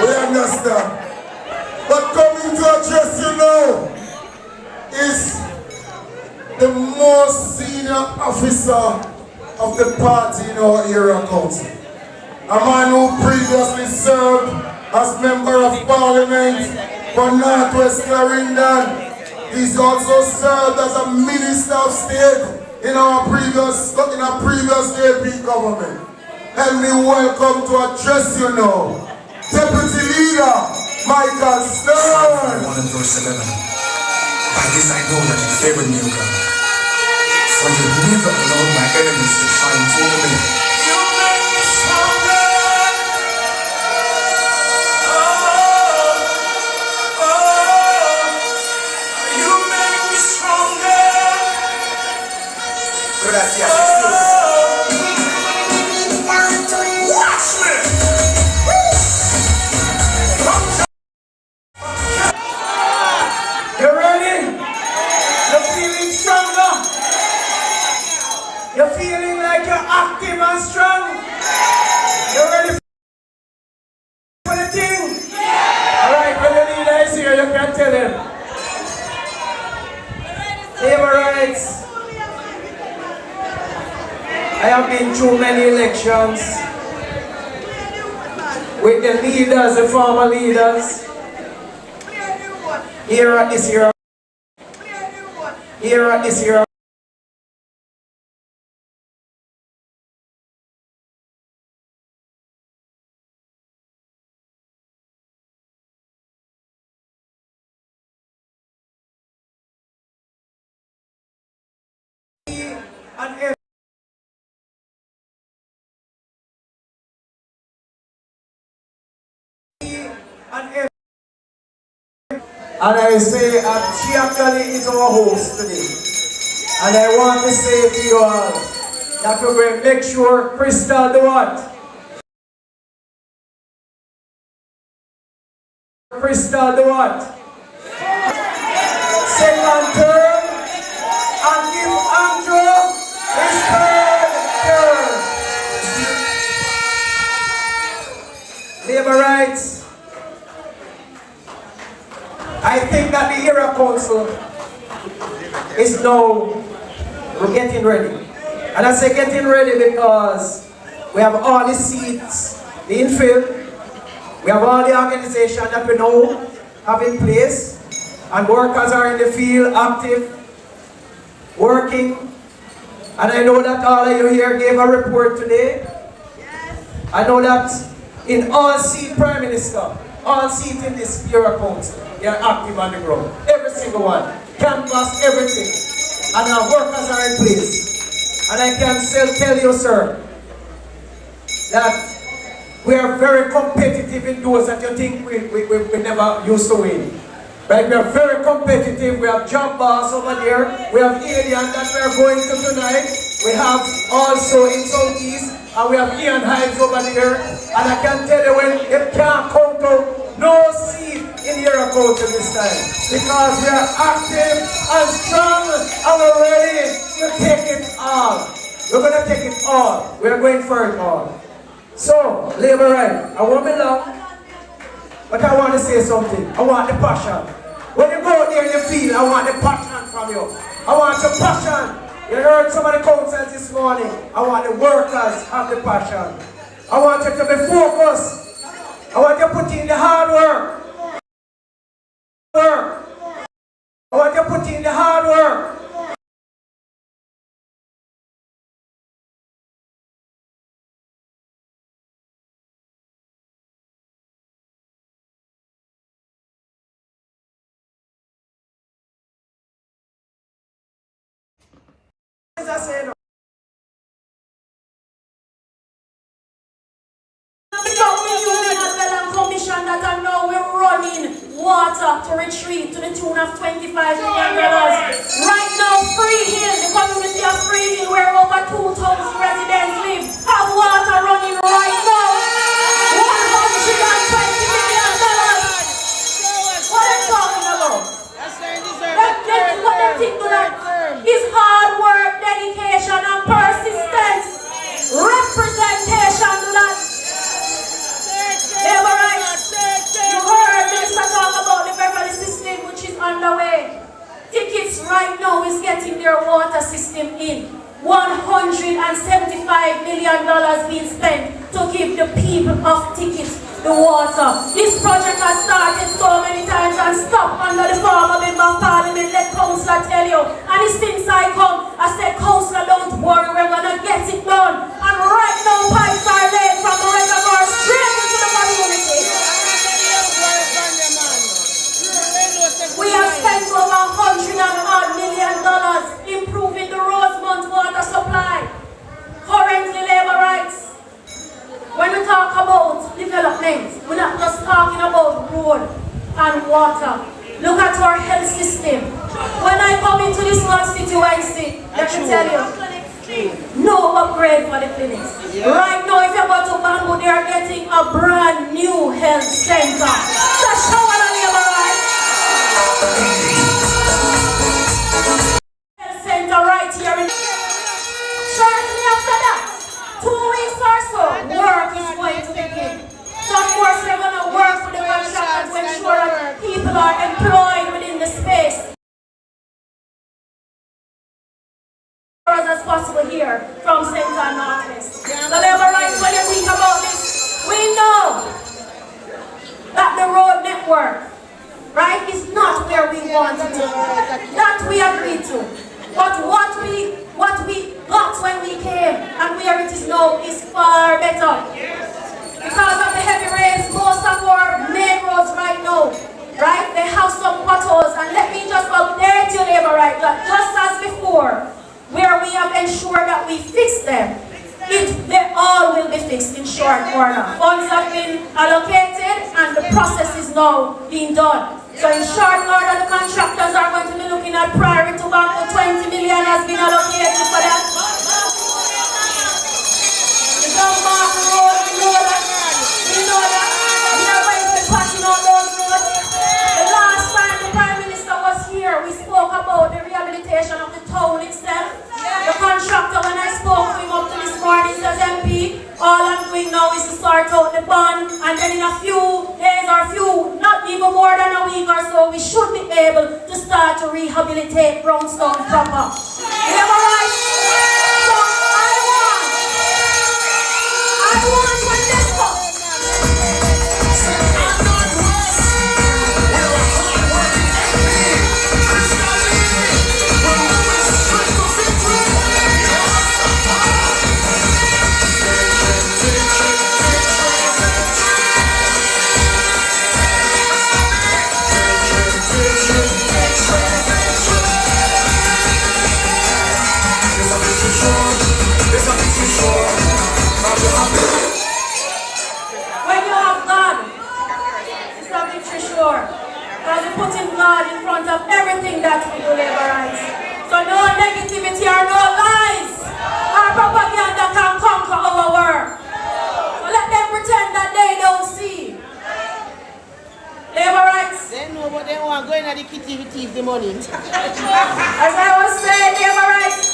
We understand. But coming to address you now is the most senior officer of the party in our area council. A man who previously served as member of parliament for Northwest Clarendon. He's also served as a minister of state in our previous JP government. Help me welcome to address you now, Deputy Leader Michael Stern. 1 and verse 11. By this I know that you favor me, O God, for you never allowed my enemies to triumph over me. You make me stronger. You make me stronger. Gracias, Jesús. Watch me. You ready? You're feeling stronger? You're feeling like you're active and strong? You ready for the thing? Yeah. Alright, when the leader is here, you can tell him. Labor rights. I have been through many elections with the leaders, the former leaders. Here at this year. Here at this year. And I say, she actually is our host today. And I want to say to you all that we're going to make sure Crystal do what? Crystal do what? Second term, and give Andrew his third term. Labor rights. I think that the area council is now, we're getting ready. And I say getting ready because we have all the seats being filled. We have all the organization that we know have in place. And workers are in the field, active, working. And I know that all of you here gave a report today. I know that in all seat Prime Minister, all seats in this area council, they are active on the ground. Every single one. Canvas, everything. And our workers are in place. And I can still tell you, sir, that we are very competitive in those that you think we never used to win. Right? We are very competitive. We have Job Boss over there. We have Alien that we are going to tonight. We have also in Southeast. And we have Ian Hives over there. And I can tell you when you can't count out no seat in your culture this time. Because we are active and strong and we're ready to take it all. We're going to take it all. We're going for it all. So, labor right. I won't be long. But I want to say something. I want the passion. When you go there in the field, I want the passion from you. I want your passion. You heard some of the councils this morning. I want the workers have the passion. I want you to be focused. I want you to put in the hard work. I want you to put in the hard work. As I say, no. Commission that I know we're running water to retreat to the tune of $25 million. Right now, Free Hill, the community of Free Hill, where over 2,000 residents live, have water running right now. $120 million. What are you talking about? What they think to that is hard work, dedication, and persistence. Representation to that. Labor rights. in $175 million being spent to give the people of tickets the water. This project has started so many times and stopped under the former member of parliament. Let councillor tell you. And since I come, I said, councillor, don't worry, we're gonna get it done. And right now, pipes are laid from the reservoir straight into the community. We have spent over $100 million improving the Rosemont water supply. Currently, labor rights. When we talk about development, we're not just talking about road and water. Look at our health system. When I come into this constituency, let me tell you, no upgrade for the clinics. Right now, if you go to Bamboo, they are getting a brand new health center. That's how I labor rights. Health center right here in shortly after that. 2 weeks or so, work is going to begin. So of course we're going to work with the contractors to ensure that people are employed within the space as possible here from Centre and Northwest. So labor rights, when you think about this, we know that the road network, right, is not where we want it to be. That we agreed to. But what we got when we came and where it is now is far better. Because of the heavy rains, most of our main roads right now, right, they have some potholes. And let me just update you, labor right, that just as before, where we have ensured that we fix them, they all will be fixed in short order. Funds have been allocated and the process is now being done. So in short order, the contractors are going to be looking at priority to about 20 million has been allocated for that. The Dunbar road, we know that. We know that. We are going to be patching out those roads. The last time the Prime Minister was here, we spoke about the rehabilitation of the town itself. The contractor, when I spoke to him up to this morning, says MP, all I'm doing now is to sort out the bond, and then in a few days or not even more than a week or so, we should be able to start to rehabilitate Brownstone proper. You ever right? So I want when this comes. When you have God, it's a victory sure. Because you're putting God in front of everything that we do, labor rights. So no negativity or no lies or propaganda can conquer our work. So let them pretend that they don't see. Labor rights. They know what they want, going at the kitty to thief the money. As I was saying, labor rights,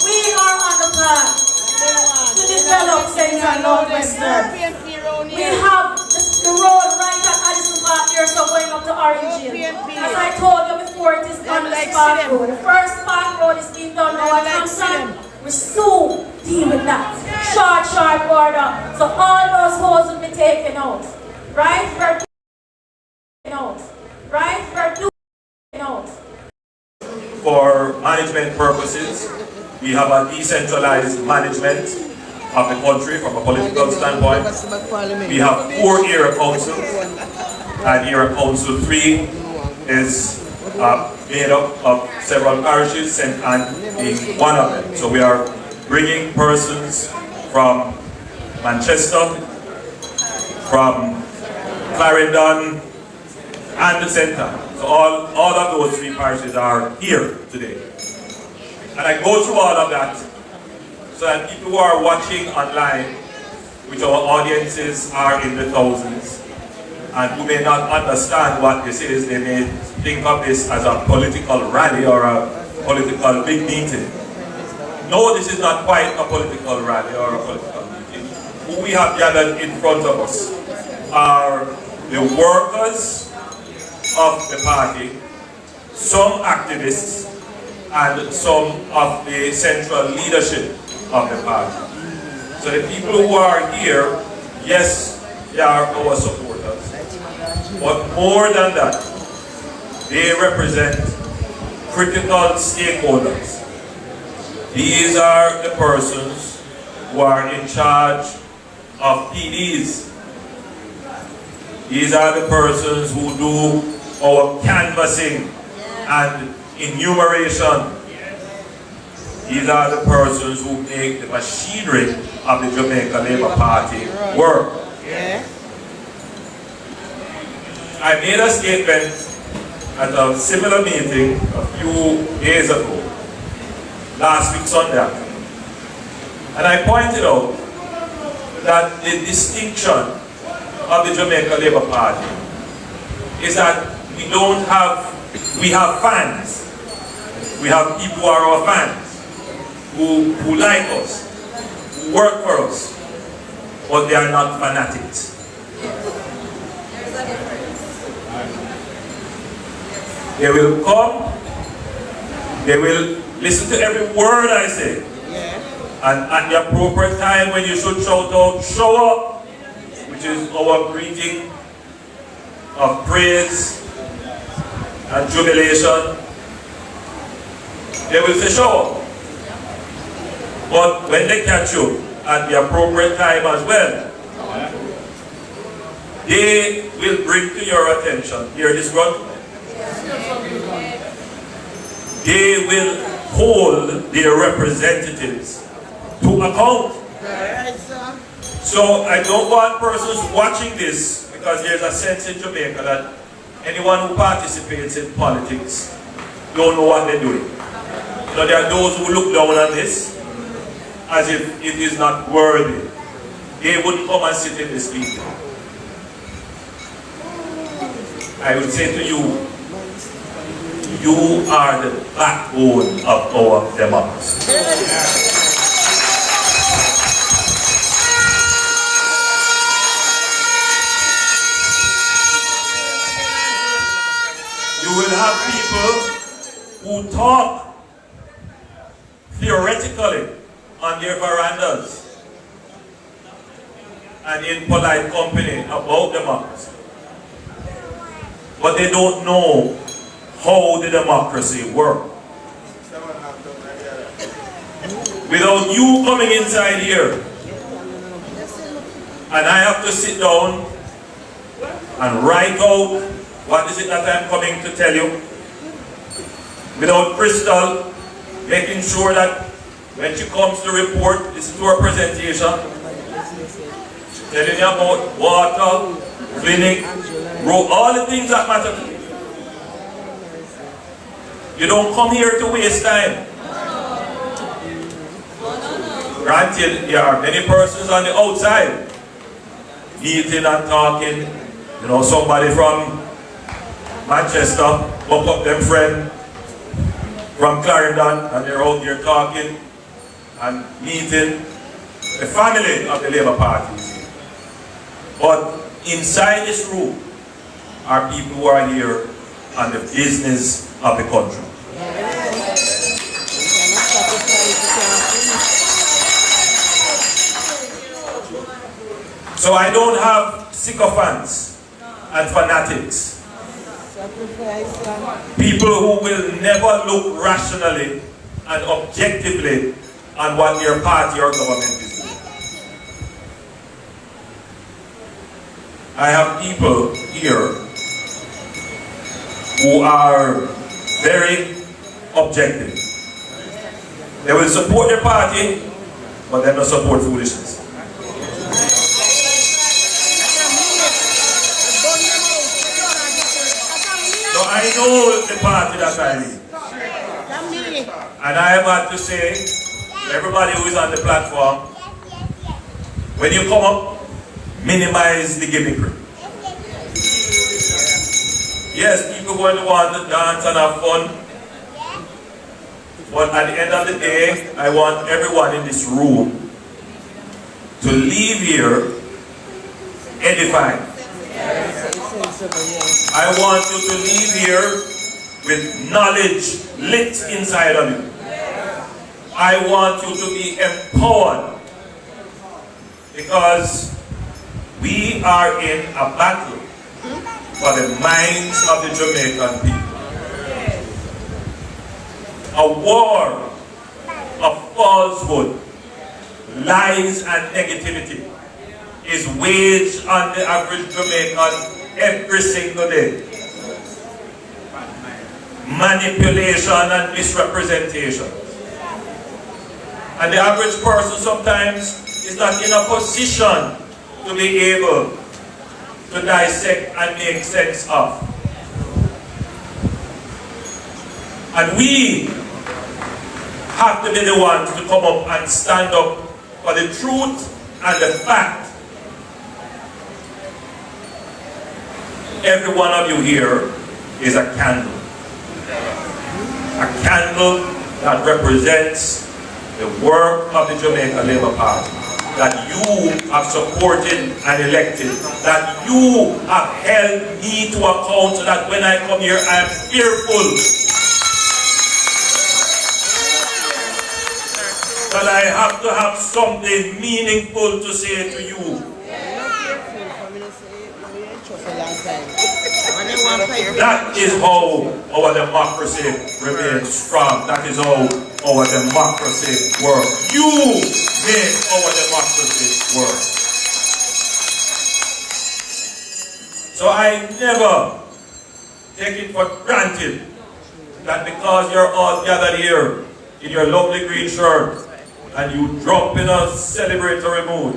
we are on the path to develop Central Northwestern. We have the road right at Addison Park here, so going up to Orange Hill. As I told you before, it is on the Park Road. The first Park Road is being done now at Kingston. We soon deal with that. Short border. So all those holes will be taken out. Right? We're doing out. Right? We're doing out. For management purposes, we have a decentralized management of the country from a political standpoint. We have 4 area councils, and area council 3 is made up of several parishes, St. Anne being one of them. So we are bringing persons from Manchester, from Clarendon, and the centre. So all of those 3 parishes are here today. And I go through all of that so that people who are watching online, which our audiences are in the thousands, and who may not understand what this is, they may think of this as a political rally or a political big meeting. No, this is not quite a political rally or a political meeting. Who we have gathered in front of us are the workers of the party, some activists, and some of the central leadership of the party. So the people who are here, yes, they are our supporters, but more than that, they represent critical stakeholders. These are the persons who are in charge of PDs. These are the persons who do our canvassing and enumeration. These are the persons who make the machinery of the Jamaica Labour Party work. I made a statement at a similar meeting a few days ago, last week Sunday, and I pointed out that the distinction of the Jamaica Labour Party is that we have fans. We have people who are our fans, who like us, who work for us, but they are not fanatics. They will come, they will listen to every word I say, and at the appropriate time when you should shout out, show up, which is our greeting of praise and jubilation. They will say show up. But when they catch you at the appropriate time as well, they will bring to your attention, hear this grunt? They will hold their representatives to account. So I don't want persons watching this, because there's a sense in Jamaica that anyone who participates in politics don't know what they're doing. You know, there are those who look down on this as if it is not worthy. They wouldn't come and sit in this meeting. I would say to you, you are the backbone of our democracy. You will have people who talk theoretically on their verandas and in polite company about democracy, but they don't know how the democracy works. Without you coming inside here, and I have to sit down and write out what is it that I'm coming to tell you, without Crystal making sure that when she comes to report, listen to her presentation, telling you about water, clinic, road, all the things that matter to you. You don't come here to waste time. Granted, there are many persons on the outside eating and talking. You know, somebody from Manchester, bump up them friend from Clarendon, and they're out there talking and meeting the family of the Labour Party. But inside this room are people who are here on the business of the country. So I don't have sycophants and fanatics. People who will never look rationally and objectively on what their party or government is doing. I have people here who are very objective. They will support their party, but they don't support foolishness. So I know the party that I lead. And I have had to say to everybody who is on the platform, when you come up, minimize the gimmickry. Yes, people going to want to dance and have fun. But at the end of the day, I want everyone in this room to leave here edified. I want you to leave here with knowledge lit inside of you. I want you to be empowered, because we are in a battle for the minds of the Jamaican people. A war of falsehood, lies and negativity is waged on the average Jamaican every single day. Manipulation and misrepresentation. And the average person sometimes is not in a position to be able to dissect and make sense of. And we have to be the ones to come up and stand up for the truth and the fact. Every one of you here is a candle. A candle that represents the work of the Jamaica Labour Party, that you have supported and elected, that you have held me to account, so that when I come here I am fearful that I have to have something meaningful to say to you. That is how our democracy remains strong. That is how our democracy works. You make our democracy work. So I never take it for granted that because you're all gathered here in your lovely green shirt and you jump in a celebratory mood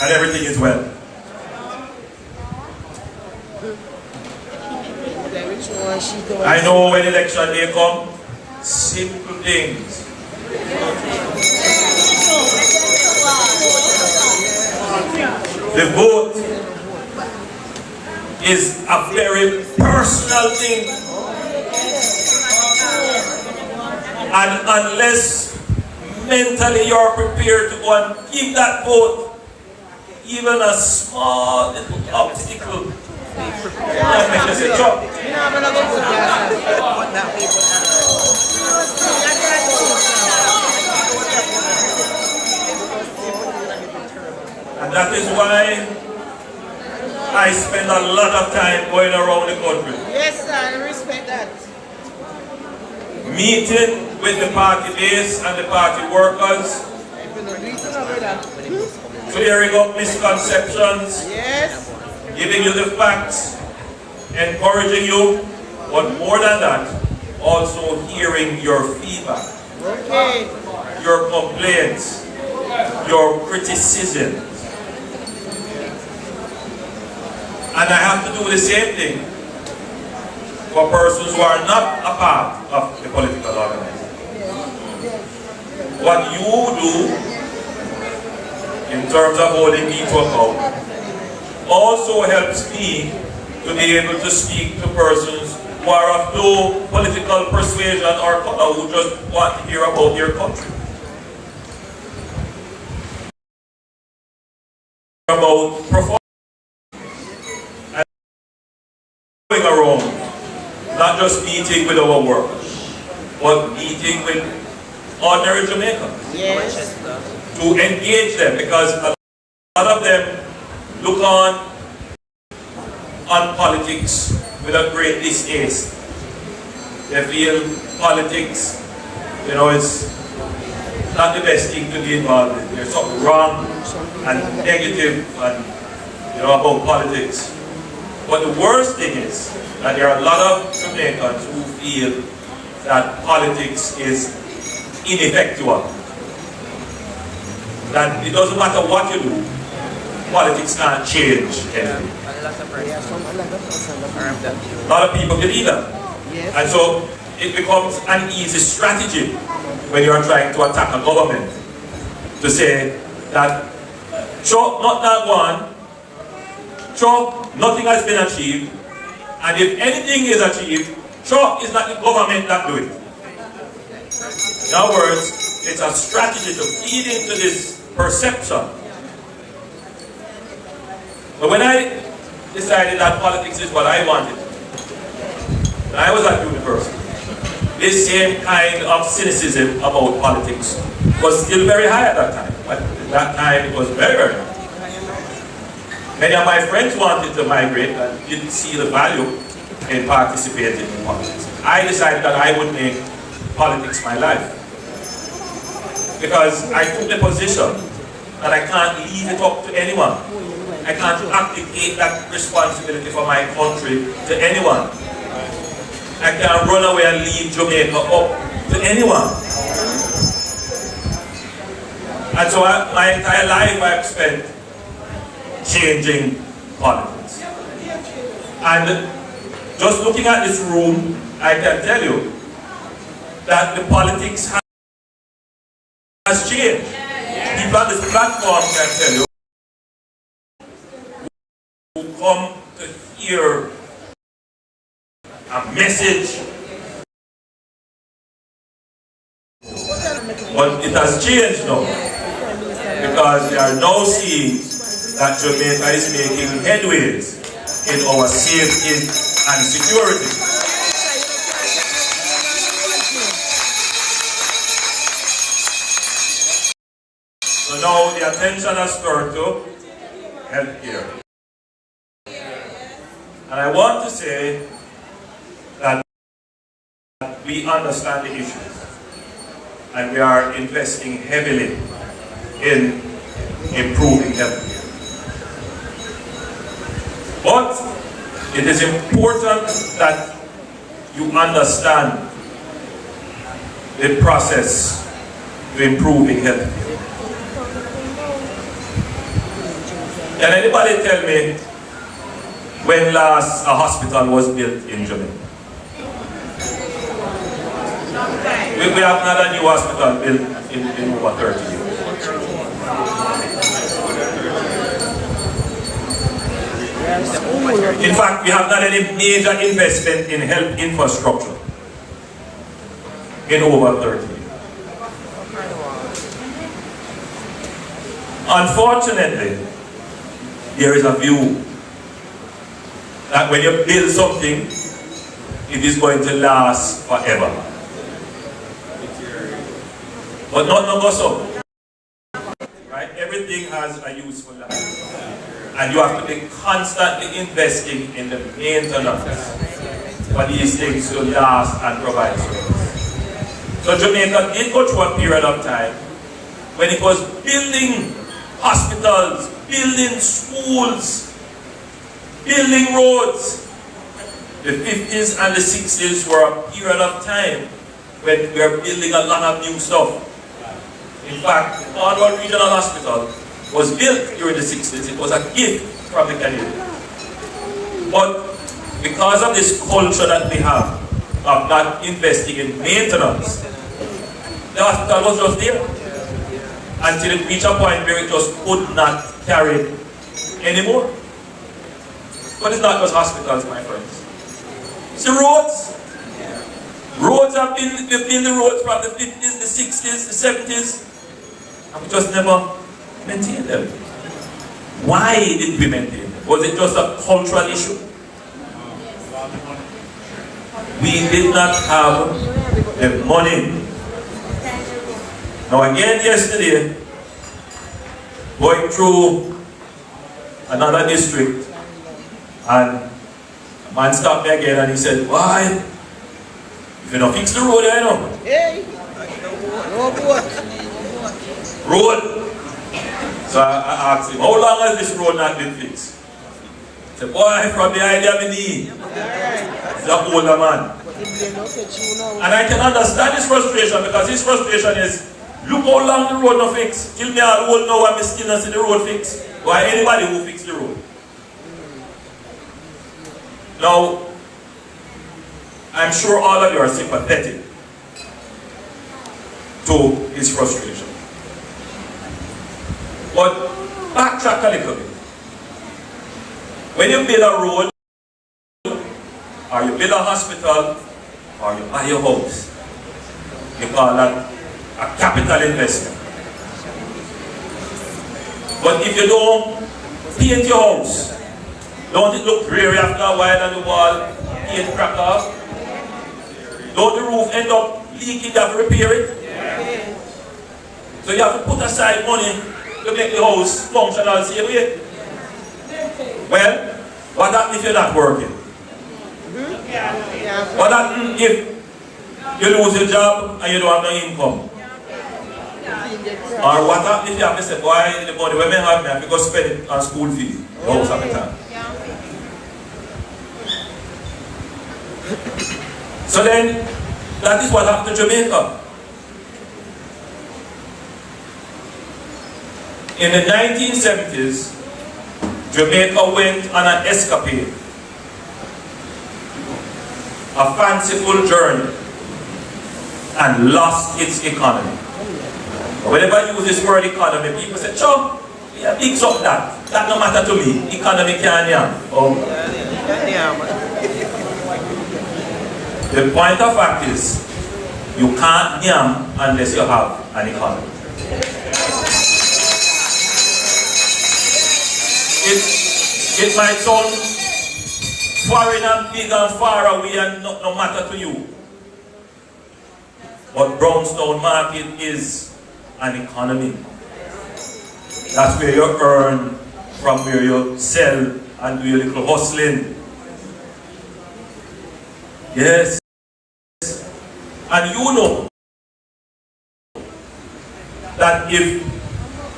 and everything is well. I know when election day comes, simple things. The vote is a very personal thing. And unless mentally you're prepared to go and give that vote, even a small little obstacle, that makes you jump. And that is why I spend a lot of time going around the country. Yes, sir, I respect that. Meeting with the party base and the party workers, clearing up misconceptions, yes, giving you the facts, encouraging you, but more than that, also hearing your feedback, okay, your complaints, your criticisms. And I have to do the same thing for persons who are not a part of the political organization. What you do in terms of holding me to account also helps me to be able to speak to persons who are of no political persuasion or color, who just want to hear about their country. About performance. And going around, not just meeting with our workers, but meeting with ordinary Jamaicans. yes, To engage them, because a lot of them look on politics with a great distaste. They feel politics, is not the best thing to be involved in. There's something wrong and negative about politics. But the worst thing is that there are a lot of Jamaicans who feel that politics is ineffectual. That it doesn't matter what you do, politics can't change anything. A lot of people believe that. And so it becomes an easy strategy when you're trying to attack a government to say that, sure, not that one, sure, nothing has been achieved, and if anything is achieved, sure, it's not the government that do it. In other words, it's a strategy to feed into this perception. But when I decided that politics is what I wanted, I was at university, this same kind of cynicism about politics was still very high at that time. But at that time it was very, very high. Many of my friends wanted to migrate and didn't see the value in participating in politics. I decided that I would make politics my life. Because I took the position that I can't leave it up to anyone. I can't abdicate that responsibility for my country to anyone. I can't run away and leave Jamaica up to anyone. And so my entire life I've spent changing politics. And just looking at this room, I can tell you that the politics has changed. People on this platform can tell you who come to hear a message, but it has changed now, because we are now seeing that Jamaica is making headways in our safety and security. So now the attention has turned to healthcare. And I want to say that we understand the issues and we are investing heavily in improving healthcare. But it is important that you understand the process to improving healthcare. Can anybody tell me when last a hospital was built in Jamaica? We haven't had a new hospital built in over 30 years. In fact, we have not any major investment in health infrastructure in over 30 years. Unfortunately, there is a view that when you build something, it is going to last forever. But not so. Right? Everything has a useful life. And you have to be constantly investing in the maintenance for these things to last and provide service. So Jamaica did go through a period of time when it was building hospitals, building schools, building roads. The 50s and the 60s were a period of time when we were building a lot of new stuff. In fact, the Cornwall Regional Hospital was built during the 60s. It was a gift from the Canadians. But because of this culture that we have of not investing in maintenance, the hospital was just there until it reached a point where it just could not carry it anymore. But it's not just hospitals, my friends. It's the roads. Roads have been, we've been the roads from the 50s, the 60s, the 70s, and we just never maintained them. Why did we maintain them? Was it just a cultural issue? We did not have the money. Now again yesterday, going through another district, and a man stopped me again and he said, "Why? If you don't fix the road, I know." Hey! Road. So I asked him, "How long has this road not been fixed?" He said, "Boy, from the idea of the knee." He's an older man. And I can understand his frustration, because his frustration is, look how long the road not fixed. Till me all old now and me still not see the road fixed. Why anybody who fix the road? Now, I'm sure all of you are sympathetic to his frustration. But backtrack a little bit. When you build a road, or you build a hospital, or you buy your house, you call that a capital investment. But if you don't paint your house, don't it look dreary after a while and the wall paint crack off? don't the roof end up leaking, you have to repair it? Okay. So you have to put aside money to make the house functional the same way. Well, what happens if you're not working? What happens if you lose your job and you don't have no income? Or what happens if you have to say, why the money when I have me, I have to go spend it on school fee, the house at the time. So then, that is what happened to Jamaica. In the 1970s, Jamaica went on an escapade, a fanciful journey, and lost its economy. Whenever I use this word economy, people say, "Sure, yeah, big up that. That no matter to me. Economy can't yam." Oh. The point of fact is, you can't yam unless you have an economy. It might sound foreign and big and far away and no matter to you. But Brownstown Market is an economy. That's where you earn from where you sell and do your little hustling. Yes. And you know that if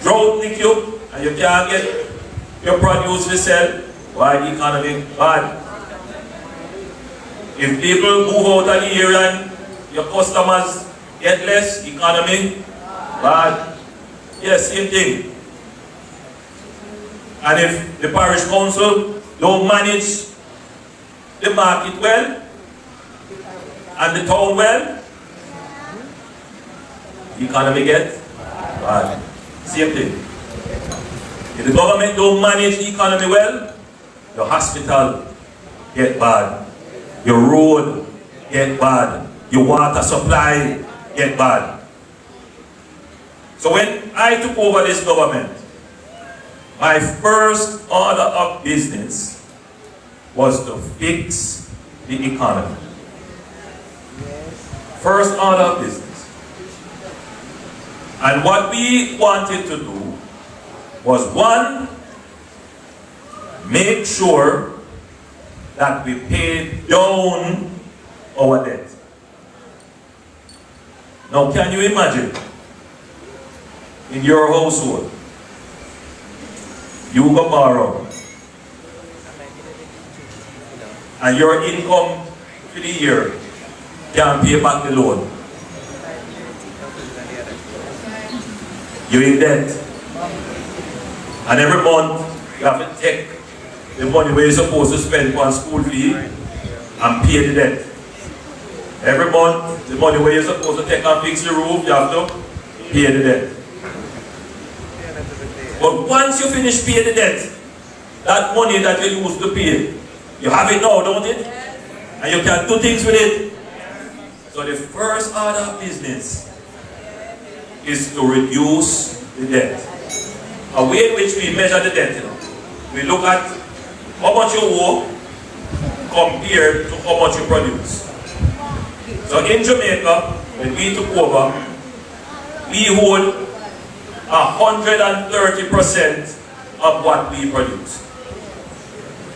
drought nick you and you can't get your produce to sell, why the economy bad? If people move out of the area and your customers get less, economy bad. Yes, same thing. And if the parish council don't manage the market well and the town well, the economy gets bad. Same thing. If the government don't manage the economy well, your hospital get bad, your road get bad, your water supply get bad. So when I took over this government, my first order of business was to fix the economy. First order of business. And what we wanted to do was, one, make sure that we paid down our debt. Now, can you imagine, in your household, you go borrow, and your income for the year can't pay back the loan. You're in debt. And every month, you have to take the money where you're supposed to spend on school fee and pay the debt. Every month, the money where you're supposed to take and fix the roof, you have to pay the debt. But once you finish paying the debt, that money that you used to pay, you have it now, don't it? And you can do things with it. So the first order of business is to reduce the debt. A way in which we measure the debt, we look at how much you owe compared to how much you produce. So in Jamaica, when we took over, we owed 130% of what we produce.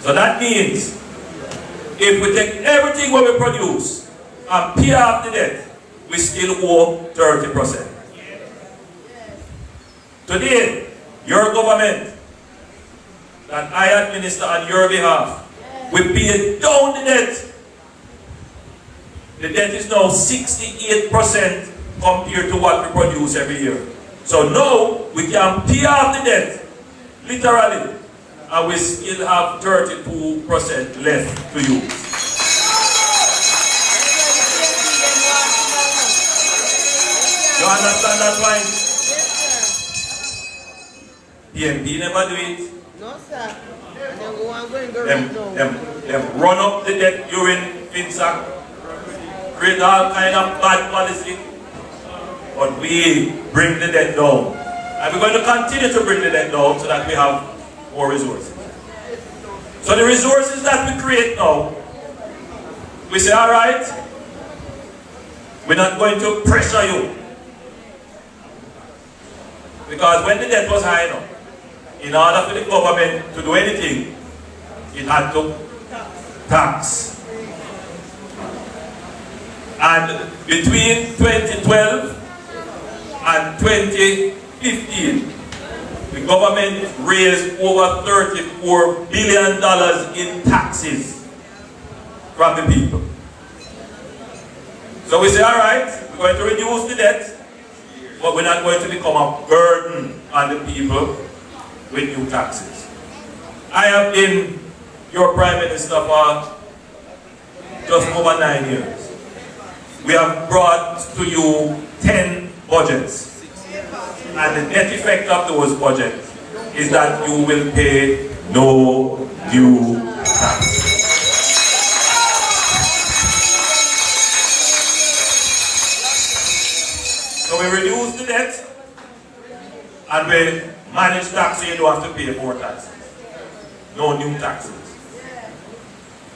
So that means if we take everything what we produce and pay off the debt, we still owe 30%. Today, your government that I administer on your behalf, we pay down the debt. The debt is now 68% compared to what we produce every year. So now we can pay off the debt, literally, and we still have 32% left to use. You understand that point? PMP never do it. No, sir. And then go and go and go right now. Them run up the debt during FinSac, create all kind of bad policy, but we bring the debt down. And we're going to continue to bring the debt down so that we have more resources. So the resources that we create now, we say, all right, We're not going to pressure you. Because when the debt was high enough, in order for the government to do anything, it had to tax. And between 2012 and 2015, the government raised over $34 billion in taxes from the people. So we say, all right, we're going to reduce the debt, but we're not going to become a burden on the people with new taxes. I have been your Prime Minister for just over 9 years. We have brought to you 10 budgets. And the net effect of those budgets is that you will pay no new tax. So we reduce the debt and we manage tax so you don't have to pay more taxes. No new taxes.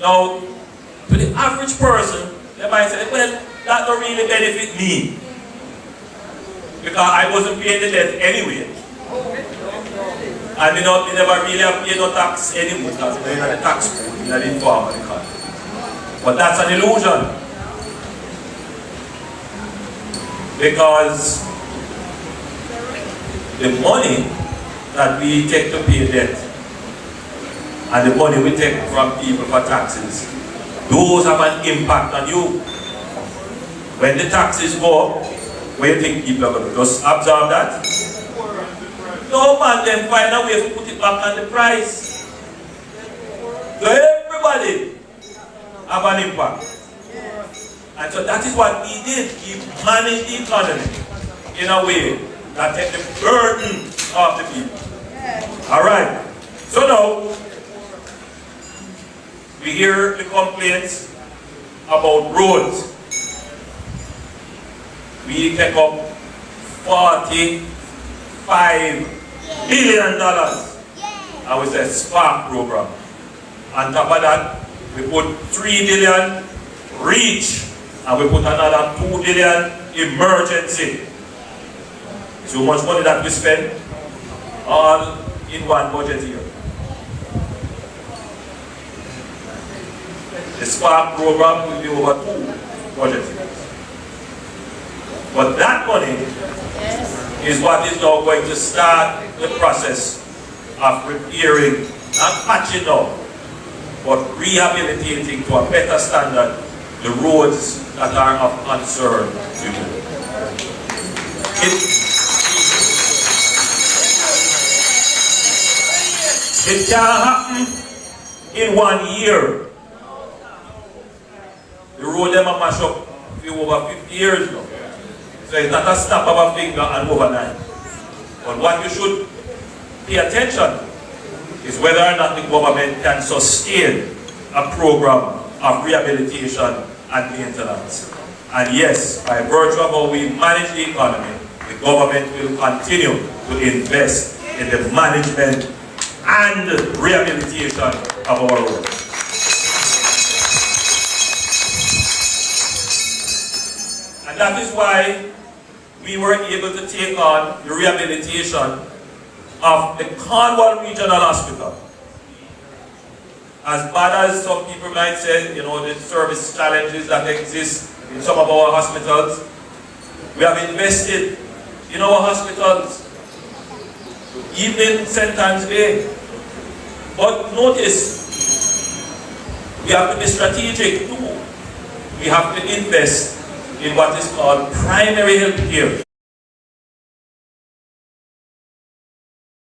Now, to the average person, they might say, well, that don't really benefit me, because I wasn't paying the debt anyway. And you never really have paid no tax anymore, because they're in the tax code, in the informal economy. But that's an illusion. Because the money that we take to pay debt and the money we take from people for taxes, those have an impact on you. When the taxes go up, where do you think people are going to just absorb that? No man, then find a way to put it back on the price. So everybody have an impact. And so that is what we did. We managed the economy in a way that takes the burden off the people. Alright. So now, we hear the complaints about roads. We take up $45 billion. And we say Spark program. On top of that, we put $3 billion reach, and we put another $2 billion emergency. So much money that we spend all in one budget year. The Spark program will be over 2 budget years. But that money is what is now going to start the process of repairing, not patching up, but rehabilitating to a better standard the roads that are of concern to you. It can happen in 1 year. The road them are mashed up for over 50 years now. So it's not a snap of a finger and overnight. But what you should pay attention is whether or not the government can sustain a program of rehabilitation and maintenance. And yes, by virtue of how we manage the economy, the government will continue to invest in the management and rehabilitation of our roads. And that is why we were able to take on the rehabilitation of the Cornwall Regional Hospital. As bad as some people might say, the service challenges that exist in some of our hospitals, we have invested in our hospitals, even in St. Anne's Bay. But notice, we have to be strategic too. We have to invest in what is called primary health care.